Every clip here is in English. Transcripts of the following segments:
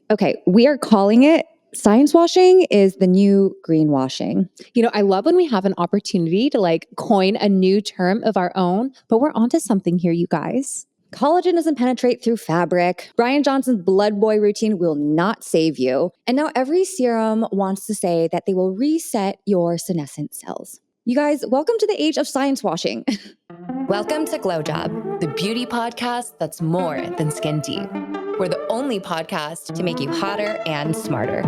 Okay, we are calling it science washing is the new greenwashing. I love when we have an opportunity to coin a new term of our own, but we're onto something here, you guys. Collagen doesn't penetrate through fabric. Brian Johnson's blood boy routine will not save you. And now every serum wants to say that they will reset your senescent cells. You guys, welcome to the age of science washing. Welcome to GlowJob, the beauty podcast that's more than skin deep. We're the only podcast to make you hotter and smarter.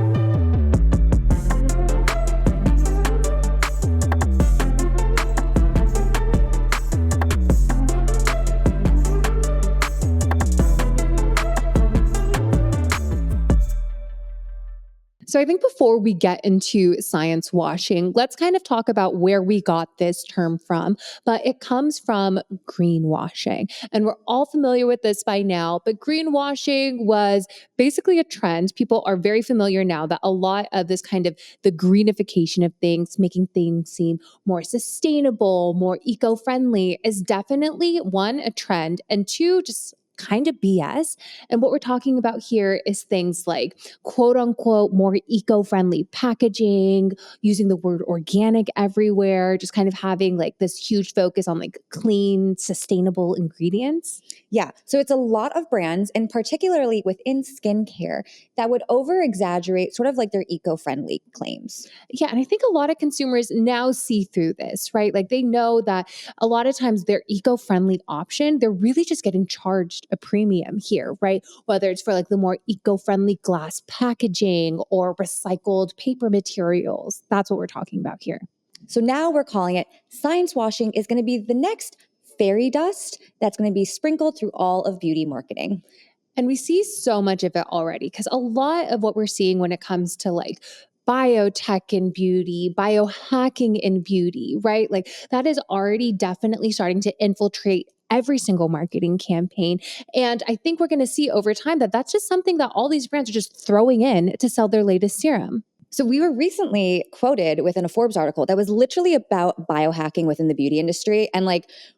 So I think before we get into science washing, let's kind of talk about where we got this term from. But it comes from greenwashing. And we're all familiar with this by now, but greenwashing was basically a trend. People are very familiar now that a lot of this kind of the greenification of things, making things seem more sustainable, more eco-friendly is definitely one, a trend, and two, just kind of BS. And what we're talking about here is things like quote unquote more eco-friendly packaging, using the word organic everywhere, just kind of having this huge focus on clean, sustainable ingredients. Yeah, so it's a lot of brands, and particularly within skincare, that would over-exaggerate sort of their eco-friendly claims. Yeah, and I think a lot of consumers now see through this, right? They know that a lot of times their eco-friendly option, they're really just getting charged a premium here, right? Whether it's for the more eco-friendly glass packaging or recycled paper materials. That's what we're talking about here. So now we're calling it science washing is going to be the next fairy dust that's going to be sprinkled through all of beauty marketing. And we see so much of it already because a lot of what we're seeing when it comes to biotech in beauty, biohacking in beauty, right? That is already definitely starting to infiltrate every single marketing campaign. And I think we're going to see over time that that's just something that all these brands are just throwing in to sell their latest serum. So we were recently quoted within a Forbes article that was literally about biohacking within the beauty industry. And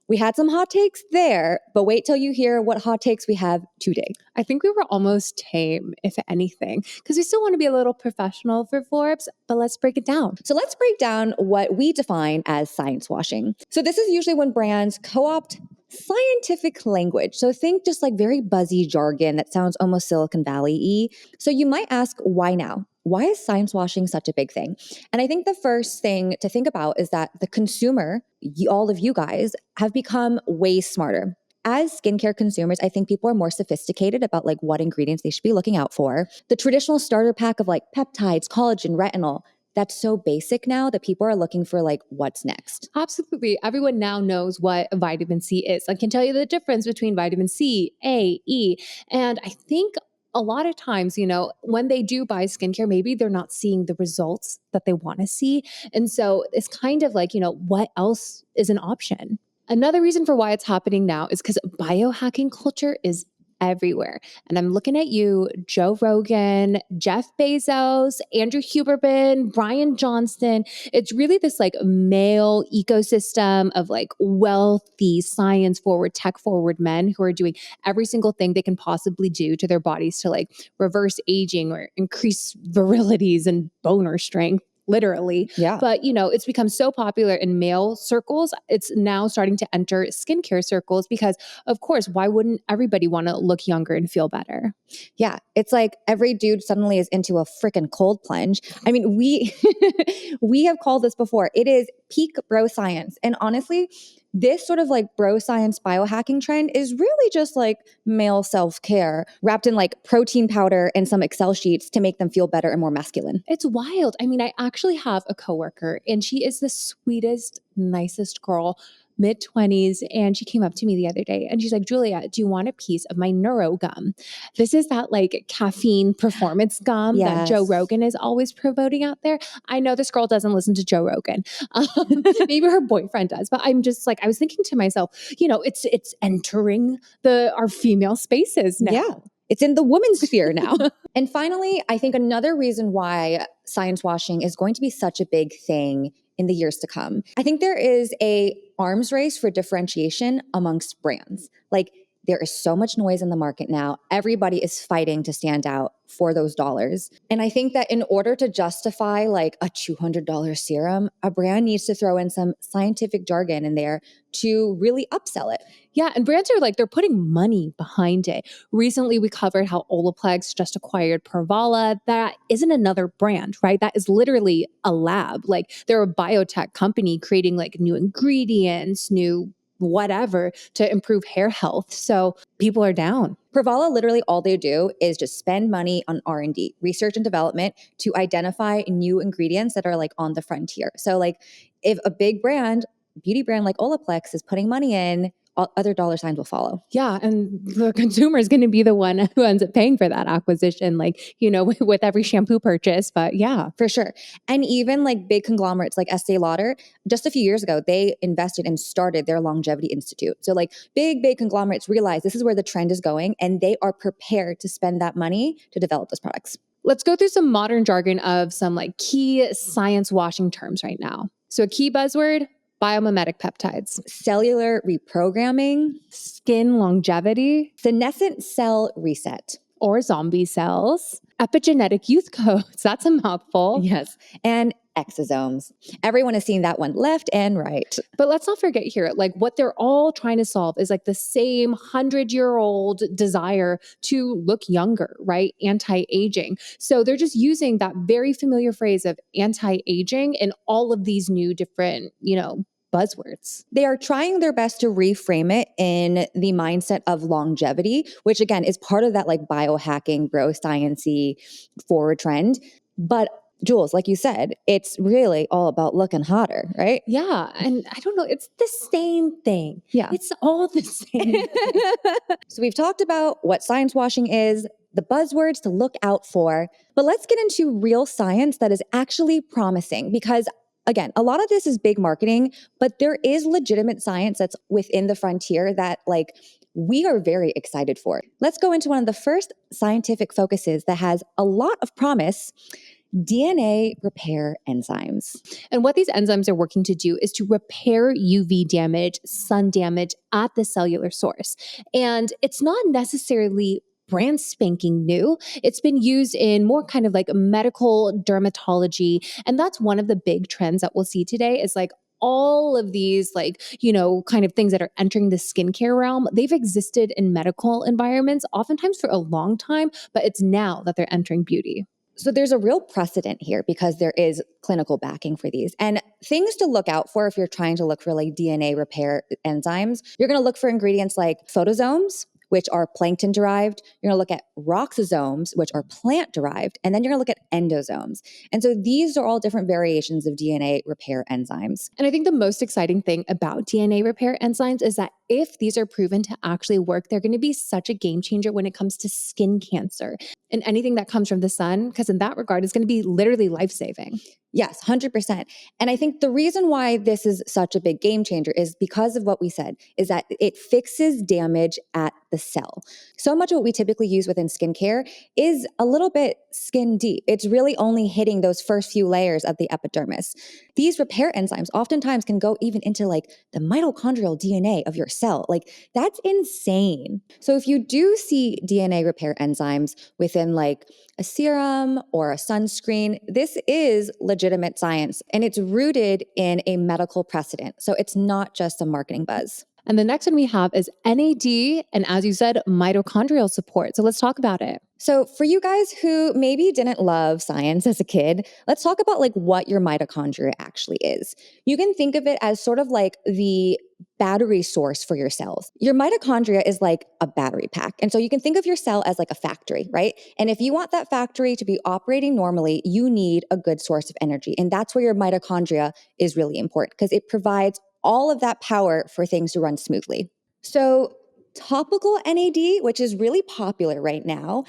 we had some hot takes there, but wait till you hear what hot takes we have today. I think we were almost tame, if anything, because we still want to be a little professional for Forbes, but let's break it down. So let's break down what we define as science washing. So this is usually when brands co-opt scientific language. So think just very buzzy jargon that sounds almost Silicon Valley-y. So you might ask, why now? Why is science washing such a big thing? And I think the first thing to think about is that the consumer, all of you guys, have become way smarter. As skincare consumers, I think people are more sophisticated about what ingredients they should be looking out for. The traditional starter pack of peptides, collagen, retinol, that's so basic now that people are looking for what's next. Absolutely. Everyone now knows what vitamin C is. I can tell you the difference between vitamin C, A, E. And I think a lot of times, when they do buy skincare, maybe they're not seeing the results that they want to see. And so it's kind of what else is an option? Another reason for why it's happening now is because biohacking culture is everywhere. And I'm looking at you, Joe Rogan, Jeff Bezos, Andrew Huberman, Brian Johnston. It's really this male ecosystem of wealthy, science forward, tech forward men who are doing every single thing they can possibly do to their bodies to reverse aging or increase virilities and boner strength. Literally. Yeah. But, it's become so popular in male circles. It's now starting to enter skincare circles because, of course, why wouldn't everybody want to look younger and feel better? Yeah. It's every dude suddenly is into a freaking cold plunge. I mean, we have called this before. It is peak bro science. And honestly, this sort of bro science biohacking trend is really just male self-care wrapped in protein powder and some Excel sheets to make them feel better and more masculine. It's wild. I mean, I actually have a coworker and she is the sweetest, nicest girl, mid-20s. And she came up to me the other day and she's like, Julia, do you want a piece of my neuro gum? This is that caffeine performance gum that Joe Rogan is always promoting out there. I know this girl doesn't listen to Joe Rogan. Maybe her boyfriend does, but I'm just I was thinking to myself, it's entering our female spaces now. Yeah. It's in the women's sphere now. And finally, I think another reason why science washing is going to be such a big thing in the years to come, I think there is a arms race for differentiation amongst brands. There is so much noise in the market now. Everybody is fighting to stand out for those dollars. And I think that in order to justify like a $200 serum, a brand needs to throw in some scientific jargon in there to really upsell it. Yeah, and brands are like, they're putting money behind it. Recently, we covered how Olaplex just acquired Pervala. That isn't another brand, right? That is literally a lab. Like, they're a biotech company creating like new ingredients, new whatever to improve hair health. So people are down. Pervala, literally all they do is just spend money on R&D, research and development, to identify new ingredients that are like on the frontier. So like if a big brand, beauty brand like Olaplex is putting money in, other dollar signs will follow. Yeah, and the consumer is going to be the one who ends up paying for that acquisition, like, with every shampoo purchase. But yeah. For sure. And even like big conglomerates like Estee Lauder, just a few years ago, they invested and started their longevity institute. So like big conglomerates realize this is where the trend is going, and they are prepared to spend that money to develop those products. Let's go through some modern jargon of some like key science washing terms right now. So a key buzzword: biomimetic peptides, cellular reprogramming, skin longevity, senescent cell reset, or zombie cells, epigenetic youth codes. That's a mouthful. Yes. And exosomes. Everyone has seen that one left and right. But let's not forget here, like what they're all trying to solve is like the same 100-year-old desire to look younger, right? Anti-aging. So they're just using that very familiar phrase of anti-aging in all of these new different, buzzwords. They are trying their best to reframe it in the mindset of longevity, which again is part of that like biohacking, bro science-y forward trend. But Jules, like you said, it's really all about looking hotter, right? Yeah. And I don't know, it's the same thing. Yeah. It's all the same. So we've talked about what science washing is, the buzzwords to look out for, but let's get into real science that is actually promising, because again, a lot of this is big marketing, but there is legitimate science that's within the frontier that like we are very excited for. Let's go into one of the first scientific focuses that has a lot of promise: DNA repair enzymes. And what these enzymes are working to do is to repair UV damage, sun damage at the cellular source. And it's not necessarily brand spanking new. It's been used in more kind of like medical dermatology. And that's one of the big trends that we'll see today is like all of these like, kind of things that are entering the skincare realm. They've existed in medical environments, oftentimes for a long time, but it's now that they're entering beauty. So there's a real precedent here because there is clinical backing for these. And things to look out for if you're trying to look for like DNA repair enzymes, you're going to look for ingredients like photosomes, which are plankton derived. You're going to look at roxosomes, which are plant derived. And then you're going to look at endosomes. And so these are all different variations of DNA repair enzymes. And I think the most exciting thing about DNA repair enzymes is that if these are proven to actually work, they're going to be such a game changer when it comes to skin cancer and anything that comes from the sun, because in that regard, it's going to be literally life-saving. Yes, 100%. And I think the reason why this is such a big game changer is because of what we said, is that it fixes damage at the cell. So much of what we typically use within skincare is a little bit skin deep. It's really only hitting those first few layers of the epidermis. These repair enzymes oftentimes can go even into like the mitochondrial DNA of your cell. Like that's insane. So if you do see DNA repair enzymes within like a serum or a sunscreen, this is legitimate science and it's rooted in a medical precedent. So it's not just a marketing buzz. And the next one we have is NAD, and as you said, mitochondrial support. So let's talk about it. So for you guys who maybe didn't love science as a kid, let's talk about like what your mitochondria actually is. You can think of it as sort of like the battery source for your cells. Your mitochondria is like a battery pack. And so you can think of your cell as like a factory, right? And if you want that factory to be operating normally, you need a good source of energy. And that's where your mitochondria is really important because it provides all of that power for things to run smoothly. So topical NAD, which is really popular right now,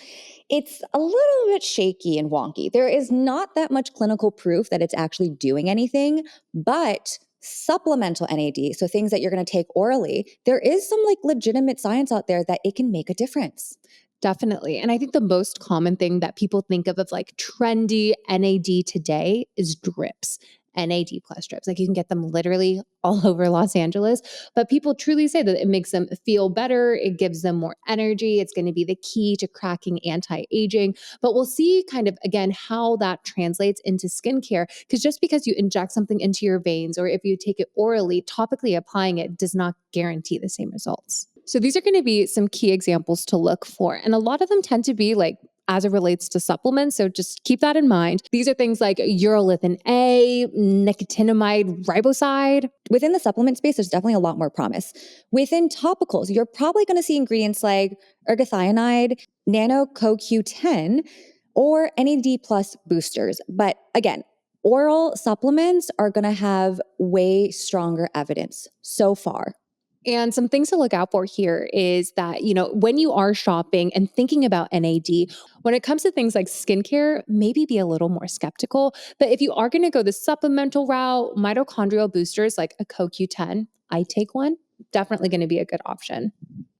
it's a little bit shaky and wonky. There is not that much clinical proof that it's actually doing anything, but supplemental NAD, so things that you're going to take orally, there is some like legitimate science out there that it can make a difference. Definitely. And I think the most common thing that people think of like trendy NAD today is drips. NAD plus strips. Like you can get them literally all over Los Angeles, but people truly say that it makes them feel better. It gives them more energy. It's going to be the key to cracking anti-aging, but we'll see kind of again how that translates into skincare. Because just because you inject something into your veins or if you take it orally, topically applying it does not guarantee the same results. So these are going to be some key examples to look for. And a lot of them tend to be like as it relates to supplements. So just keep that in mind. These are things like urolithin A, nicotinamide riboside. Within the supplement space, there's definitely a lot more promise. Within topicals, you're probably going to see ingredients like ergothionide, nano CoQ10, or NAD plus boosters. But again, oral supplements are going to have way stronger evidence so far. And some things to look out for here is that, when you are shopping and thinking about NAD, when it comes to things like skincare, maybe be a little more skeptical. But if you are going to go the supplemental route, mitochondrial boosters like a CoQ10, I take one, definitely going to be a good option.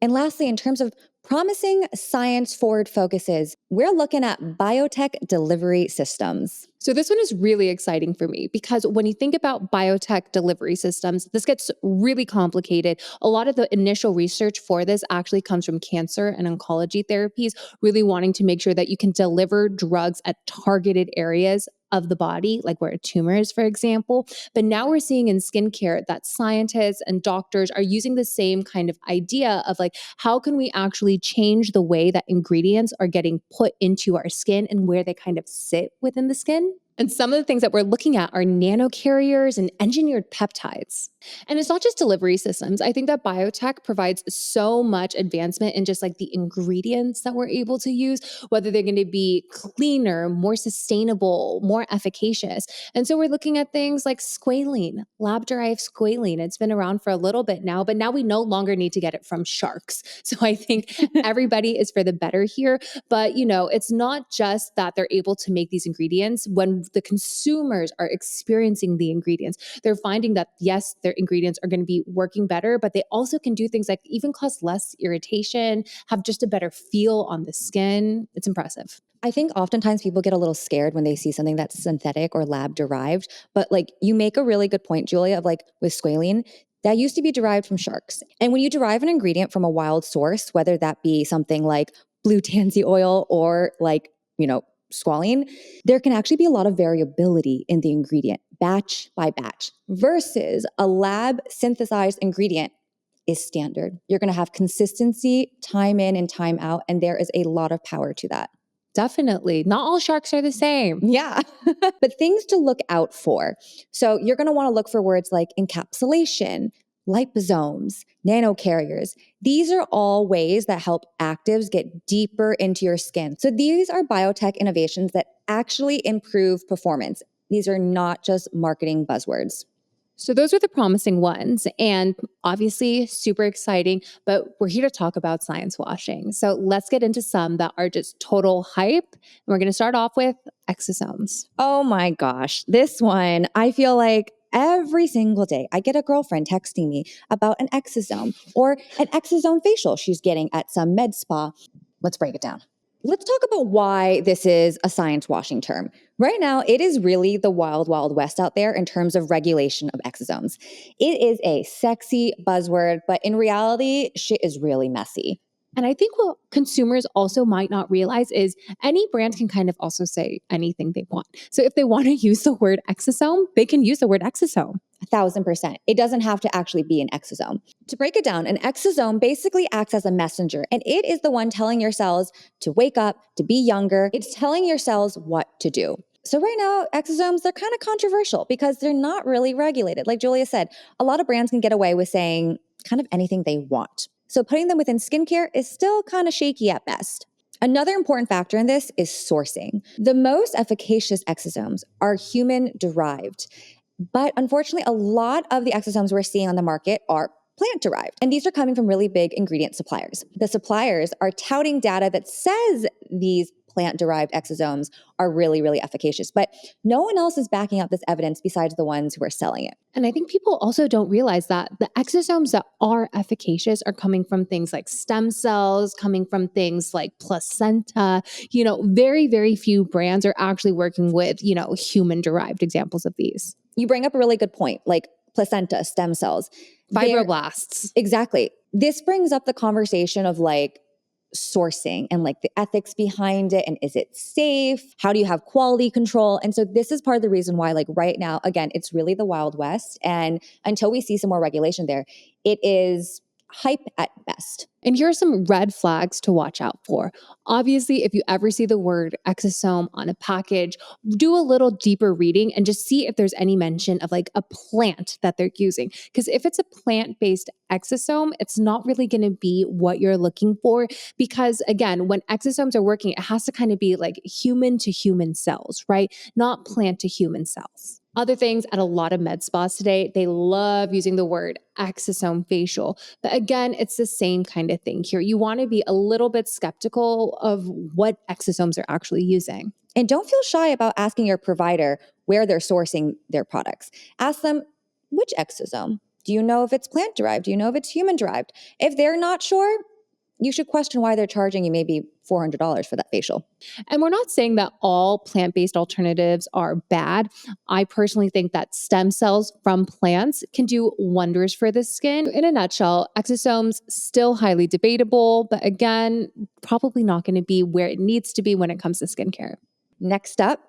And lastly, in terms of promising science-forward focuses, we're looking at biotech delivery systems. So this one is really exciting for me because when you think about biotech delivery systems, this gets really complicated. A lot of the initial research for this actually comes from cancer and oncology therapies, really wanting to make sure that you can deliver drugs at targeted areas of the body, like where a tumor is, for example. But now we're seeing in skincare that scientists and doctors are using the same kind of idea of like, how can we actually change the way that ingredients are getting put into our skin and where they kind of sit within the skin? And some of the things that we're looking at are nanocarriers and engineered peptides. And it's not just delivery systems. I think that biotech provides so much advancement in just like the ingredients that we're able to use, whether they're going to be cleaner, more sustainable, more efficacious. And so we're looking at things like squalene, lab-derived squalene. It's been around for a little bit now, but now we no longer need to get it from sharks. So I think everybody is for the better here. But, it's not just that they're able to make these ingredients. When the consumers are experiencing the ingredients, they're finding that, yes, their ingredients are going to be working better, but they also can do things like even cause less irritation, have just a better feel on the skin. It's impressive. I think oftentimes people get a little scared when they see something that's synthetic or lab derived, but like you make a really good point, Julia, of like with squalene, that used to be derived from sharks. And when you derive an ingredient from a wild source, whether that be something like blue tansy oil or like, squalene, there can actually be a lot of variability in the ingredient, batch by batch, versus a lab synthesized ingredient is standard. You're going to have consistency, time in and time out, and there is a lot of power to that. Definitely. Not all sharks are the same. Yeah. But things to look out for. So you're going to want to look for words like encapsulation, liposomes, nanocarriers. These are all ways that help actives get deeper into your skin. So these are biotech innovations that actually improve performance. These are not just marketing buzzwords. So those are the promising ones and obviously super exciting, but we're here to talk about science washing. So let's get into some that are just total hype. And we're going to start off with exosomes. Oh my gosh. This one, I feel like every single day I get a girlfriend texting me about an exosome or an exosome facial she's getting at some med spa. Let's break it down. Let's talk about why this is a science washing term. Right now, it is really the wild, wild west out there in terms of regulation of exosomes. It is a sexy buzzword, but in reality, shit is really messy. And I think what consumers also might not realize is any brand can kind of also say anything they want. So if they want to use the word exosome, they can use the word exosome. 1,000%. It doesn't have to actually be an exosome. To break it down, an exosome basically acts as a messenger, and it is the one telling your cells to wake up, to be younger. It's telling your cells what to do. So right now, exosomes, they're kind of controversial because they're not really regulated. Like Julia said, a lot of brands can get away with saying kind of anything they want. So putting them within skincare is still kind of shaky at best. Another important factor in this is sourcing. The most efficacious exosomes are human-derived. But unfortunately, a lot of the exosomes we're seeing on the market are plant-derived. And these are coming from really big ingredient suppliers. The suppliers are touting data that says these plant-derived exosomes are really, really efficacious. But no one else is backing up this evidence besides the ones who are selling it. And I think people also don't realize that the exosomes that are efficacious are coming from things like stem cells, coming from things like placenta. Very, very few brands are actually working with, human-derived examples of these. You bring up a really good point, like placenta, stem cells. Fibroblasts. Exactly. This brings up the conversation of like sourcing and like the ethics behind it. And is it safe? How do you have quality control? And so this is part of the reason why, like right now, again, it's really the Wild West. And until we see some more regulation there, it is hype at best. And here are some red flags to watch out for. Obviously, if you ever see the word exosome on a package, do a little deeper reading and just see if there's any mention of like a plant that they're using. Because if it's a plant-based exosome, it's not really going to be what you're looking for. Because again, when exosomes are working, it has to kind of be like human to human cells, right? Not plant to human cells. Other things at a lot of med spas today, they love using the word exosome facial. But again, it's the same kind of thing here. You want to be a little bit skeptical of what exosomes are actually using. And don't feel shy about asking your provider where they're sourcing their products. Ask them, which exosome? Do you know if it's plant derived? Do you know if it's human derived? If they're not sure, you should question why they're charging you maybe $400 for that facial. And we're not saying that all plant-based alternatives are bad. I personally think that stem cells from plants can do wonders for the skin. In a nutshell, exosomes still highly debatable, but again, probably not going to be where it needs to be when it comes to skincare. Next up,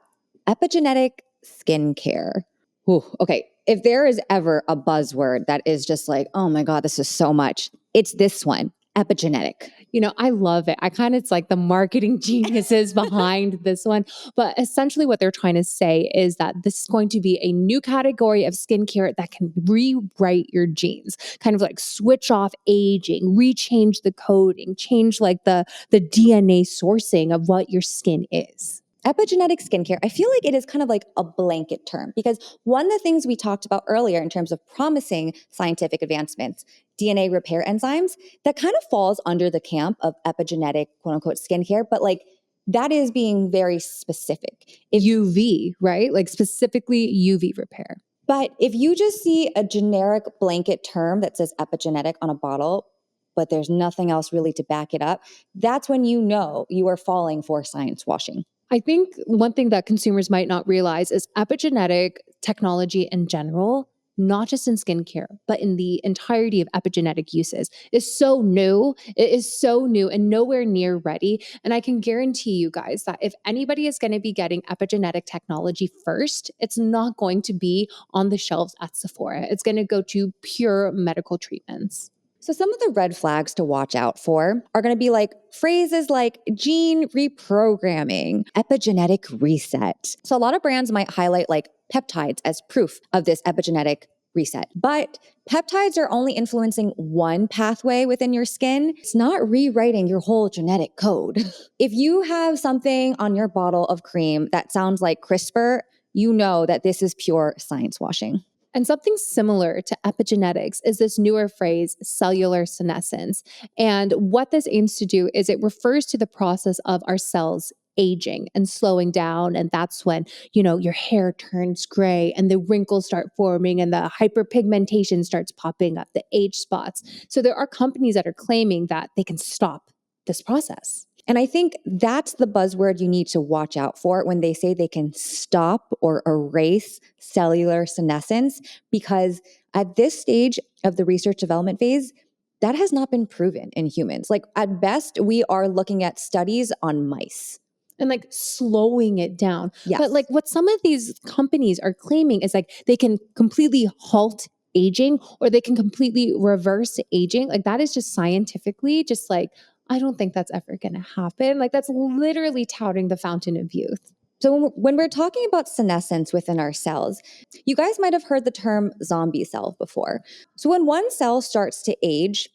epigenetic skincare. Ooh, okay, if there is ever a buzzword that is just like, oh my God, this is so much, it's this one. Epigenetic. You know, I love it. It's like the marketing geniuses behind this one. But essentially what they're trying to say is that this is going to be a new category of skincare that can rewrite your genes, kind of like switch off aging, rechange the coding, change like the DNA sourcing of what your skin is. Epigenetic skincare, I feel like it is kind of like a blanket term because one of the things we talked about earlier in terms of promising scientific advancements, DNA repair enzymes, that kind of falls under the camp of epigenetic, quote unquote, skincare, but like that is being very specific. UV, right? Like specifically UV repair. But if you just see a generic blanket term that says epigenetic on a bottle, but there's nothing else really to back it up, that's when you know you are falling for science washing. I think one thing that consumers might not realize is epigenetic technology in general, not just in skincare, but in the entirety of epigenetic uses, is so new. It is so new and nowhere near ready. And I can guarantee you guys that if anybody is going to be getting epigenetic technology first, it's not going to be on the shelves at Sephora. It's going to go to pure medical treatments. So some of the red flags to watch out for are going to be like phrases like gene reprogramming, epigenetic reset. So a lot of brands might highlight like peptides as proof of this epigenetic reset. But peptides are only influencing one pathway within your skin. It's not rewriting your whole genetic code. If you have something on your bottle of cream that sounds like CRISPR, you know that this is pure science washing. And something similar to epigenetics is this newer phrase, cellular senescence. And what this aims to do is it refers to the process of our cells aging and slowing down. And that's when, your hair turns gray and the wrinkles start forming and the hyperpigmentation starts popping up, the age spots. So there are companies that are claiming that they can stop this process. And I think that's the buzzword you need to watch out for when they say they can stop or erase cellular senescence, because at this stage of the research development phase, that has not been proven in humans. Like at best, we are looking at studies on mice. And like slowing it down. Yes. But like what some of these companies are claiming is like they can completely halt aging or they can completely reverse aging. Like that is just scientifically just like, I don't think that's ever going to happen. Like that's literally touting the fountain of youth. So when we're talking about senescence within our cells, you guys might have heard the term zombie cell before. So when one cell starts to age,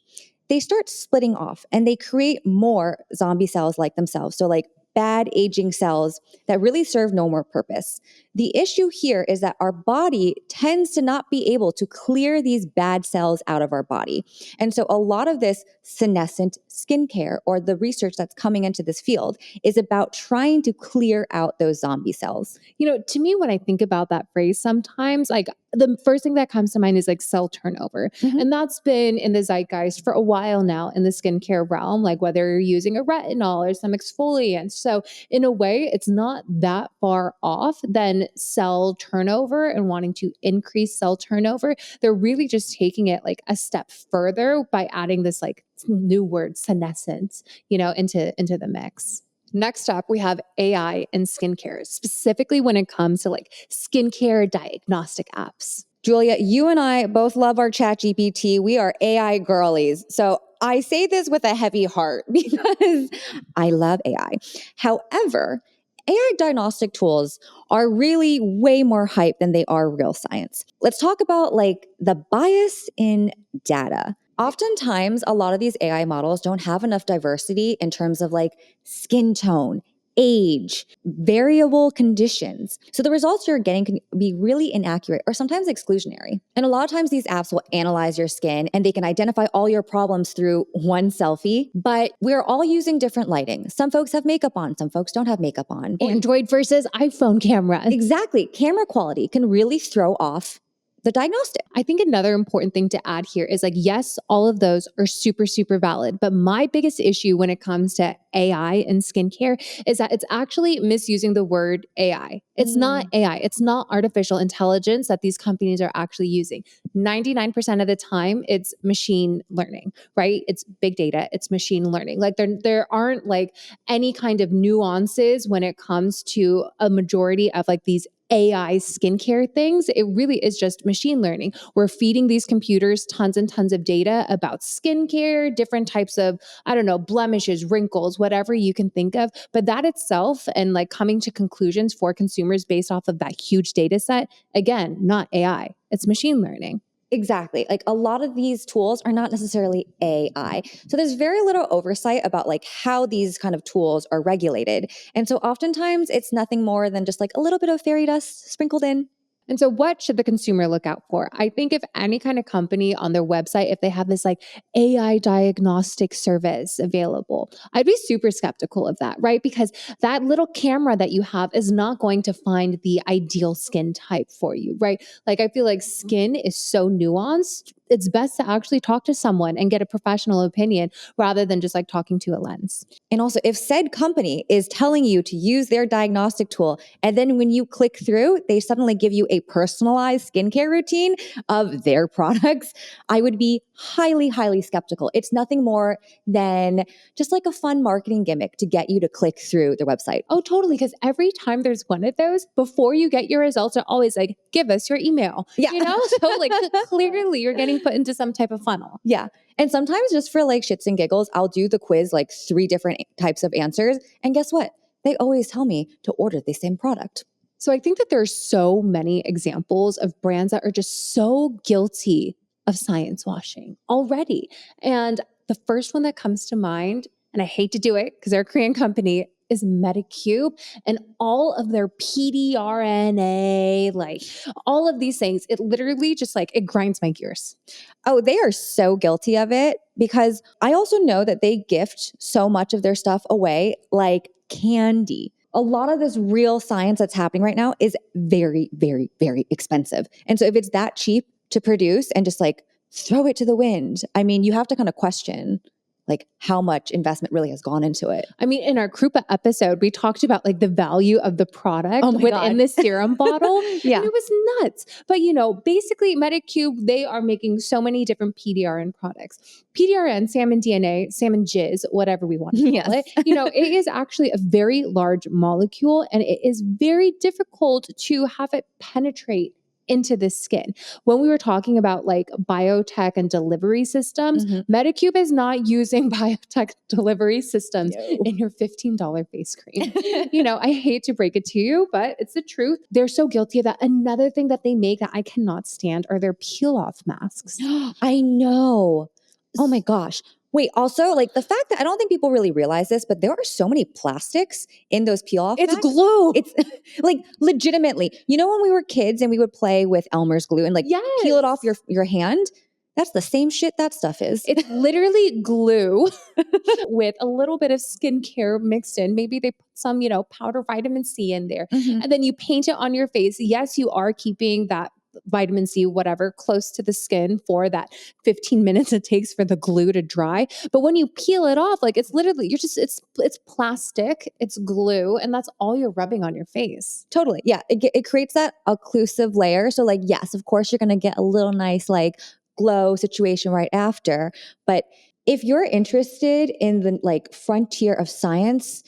they start splitting off and they create more zombie cells like themselves. So like bad aging cells that really serve no more purpose. The issue here is that our body tends to not be able to clear these bad cells out of our body. And so a lot of this senescent skincare or the research that's coming into this field is about trying to clear out those zombie cells. To me, when I think about that phrase, sometimes like the first thing that comes to mind is like cell turnover. Mhm. And that's been in the zeitgeist for a while now in the skincare realm, like whether you're using a retinol or some exfoliants. So in a way, it's not that far off than cell turnover and wanting to increase cell turnover. They're really just taking it like a step further by adding this like new word, senescence, into the mix. Next up, we have AI in skincare, specifically when it comes to like skincare diagnostic apps. Julia, you and I both love our chat GPT. We are AI girlies. So I say this with a heavy heart because I love AI. However, AI diagnostic tools are really way more hype than they are real science. Let's talk about like the bias in data. Oftentimes, a lot of these AI models don't have enough diversity in terms of like skin tone, age, variable conditions. So the results you're getting can be really inaccurate or sometimes exclusionary. And a lot of times these apps will analyze your skin and they can identify all your problems through one selfie, but we're all using different lighting. Some folks have makeup on, some folks don't have makeup on. Android versus iPhone camera. Exactly. Camera quality can really throw off the diagnostic. I think another important thing to add here is like, yes, all of those are super, super valid. But my biggest issue when it comes to AI and skincare is that it's actually misusing the word AI. It's not AI. It's not artificial intelligence that these companies are actually using. 99% of the time, it's machine learning, right? It's big data. It's machine learning. Like there aren't like any kind of nuances when it comes to a majority of like these AI skincare things. It really is just machine learning. We're feeding these computers tons and tons of data about skincare, different types of, I don't know, blemishes, wrinkles, whatever you can think of. But that itself and like coming to conclusions for consumers based off of that huge data set, again, not AI, it's machine learning. Exactly. Like a lot of these tools are not necessarily AI. So there's very little oversight about like how these kind of tools are regulated. And so oftentimes it's nothing more than just like a little bit of fairy dust sprinkled in. And so what should the consumer look out for? I think if any kind of company on their website, if they have this like AI diagnostic service available, I'd be super skeptical of that, right? Because that little camera that you have is not going to find the ideal skin type for you, right? Like I feel like skin is so nuanced. It's best to actually talk to someone and get a professional opinion rather than just like talking to a lens. And also, if said company is telling you to use their diagnostic tool, and then when you click through, they suddenly give you a personalized skincare routine of their products, I would be highly, highly skeptical. It's nothing more than just like a fun marketing gimmick to get you to click through their website. Oh, totally. Because every time there's one of those, before you get your results, they're always like, give us your email. Yeah. So like clearly you're getting put into some type of funnel. Yeah. And sometimes just for like shits and giggles, I'll do the quiz, like 3 different types of answers. And guess what? They always tell me to order the same product. So I think that there's so many examples of brands that are just so guilty of science washing already. And the first one that comes to mind, and I hate to do it because they're a Korean company, is MediCube and all of their PDRNA, like all of these things. It literally just like, it grinds my gears. Oh, they are so guilty of it because I also know that they gift so much of their stuff away like candy. A lot of this real science that's happening right now is very, very, very expensive. And so if it's that cheap to produce and just like throw it to the wind, I mean, you have to kind of question like how much investment really has gone into it. I mean, in our Krupa episode, we talked about like the value of the product within the serum bottle. Yeah. And it was nuts. But, basically MediCube, they are making so many different PDRN products. PDRN, salmon DNA, salmon jizz, whatever we want to call it. It is actually a very large molecule and it is very difficult to have it penetrate into the skin. When we were talking about like biotech and delivery systems, MediCube is not using biotech delivery systems in your $15 face cream. I hate to break it to you, but it's the truth. They're so guilty of that. Another thing that they make that I cannot stand are their peel-off masks. I know. Oh my gosh. Wait, also, like the fact that I don't think people really realize this, but there are so many plastics in those peel-off It's masks. glue. It's like legitimately, when we were kids and we would play with Elmer's glue and like peel it off your hand, that's the same shit that stuff is. It's literally glue with a little bit of skincare mixed in. Maybe they put some, powder vitamin C in there. And then you paint it on your face. Yes, you are keeping that vitamin C, whatever, close to the skin for that 15 minutes it takes for the glue to dry. But when you peel it off, like it's literally, it's plastic, it's glue, and that's all you're rubbing on your face. Totally. Yeah. It creates that occlusive layer. So like, yes, of course you're going to get a little nice like glow situation right after. But if you're interested in the like frontier of science,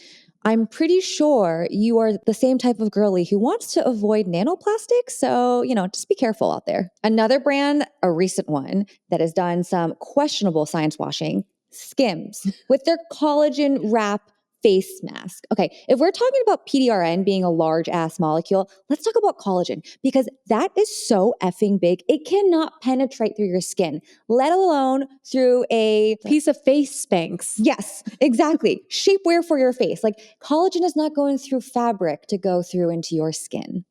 I'm pretty sure you are the same type of girly who wants to avoid nanoplastics. So, just be careful out there. Another brand, a recent one that has done some questionable science washing, Skims, with their collagen wrap face mask. Okay, if we're talking about PDRN being a large ass molecule, let's talk about collagen because that is so effing big. It cannot penetrate through your skin, let alone through a piece of face Spanx. Yes, exactly. Shapewear for your face. Like collagen is not going through fabric to go through into your skin.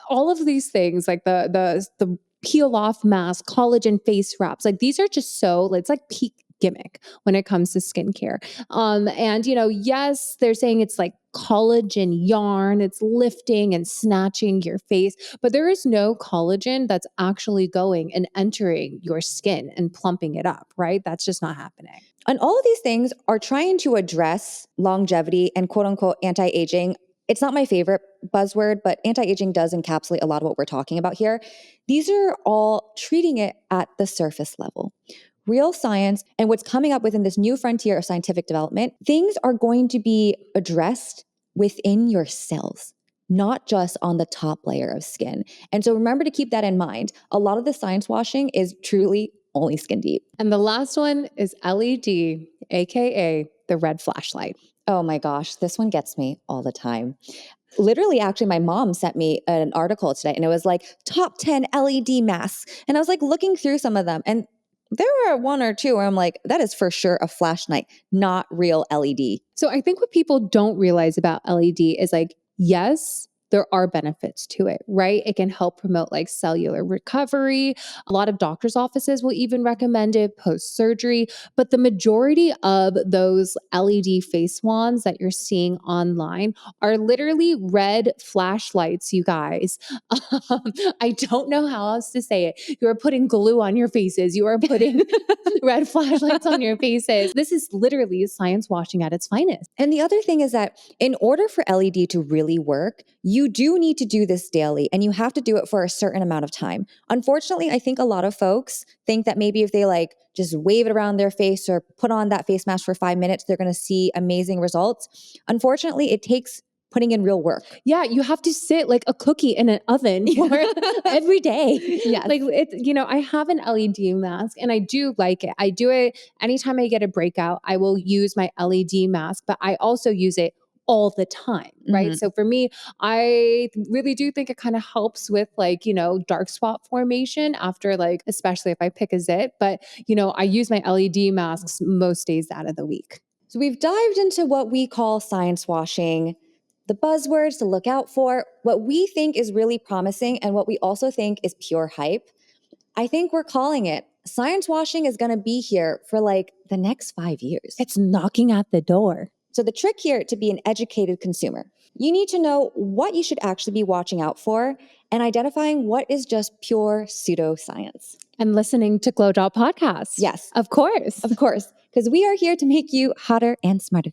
All of these things like the peel off mask, collagen face wraps, like these are just it's like peak gimmick when it comes to skincare. And yes, they're saying it's like collagen yarn, it's lifting and snatching your face, but there is no collagen that's actually going and entering your skin and plumping it up, right? That's just not happening. And all of these things are trying to address longevity and quote unquote anti-aging. It's not my favorite buzzword, but anti-aging does encapsulate a lot of what we're talking about here. These are all treating it at the surface level. Real science and what's coming up within this new frontier of scientific development, things are going to be addressed within your cells, not just on the top layer of skin. And so remember to keep that in mind. A lot of the science washing is truly only skin deep. And the last one is LED, aka the red flashlight. Oh my gosh, this one gets me all the time. Literally, actually, my mom sent me an article today and it was like top 10 LED masks. And I was like looking through some of them and there were one or two where I'm like, that is for sure a flashlight, not real LED. So I think what people don't realize about LED is like, yes, there are benefits to it, right? It can help promote like cellular recovery. A lot of doctors' offices will even recommend it post-surgery. But the majority of those LED face wands that you're seeing online are literally red flashlights, you guys. I don't know how else to say it. You are putting glue on your faces. You are putting red flashlights on your faces. This is literally science washing at its finest. And the other thing is that in order for LED to really work, you do need to do this daily and you have to do it for a certain amount of time. Unfortunately, I think a lot of folks think that maybe if they like just wave it around their face or put on that face mask for 5 minutes, they're going to see amazing results. Unfortunately, it takes putting in real work. Yeah, you have to sit like a cookie in an oven for every day. Yes. Like I have an LED mask and I do like it. I do it anytime I get a breakout, I will use my LED mask, but I also use it all the time, right? Mm-hmm. So for me, I really do think it kind of helps with like, dark spot formation after like, especially if I pick a zit, but I use my LED masks most days out of the week. So we've dived into what we call science washing, the buzzwords to look out for, what we think is really promising and what we also think is pure hype. I think we're calling it. Science washing is going to be here for like the next 5 years. It's knocking at the door. So the trick here to be an educated consumer, you need to know what you should actually be watching out for and identifying what is just pure pseudoscience. And listening to GlowJob podcasts. Yes. Of course. Of course, because we are here to make you hotter and smarter.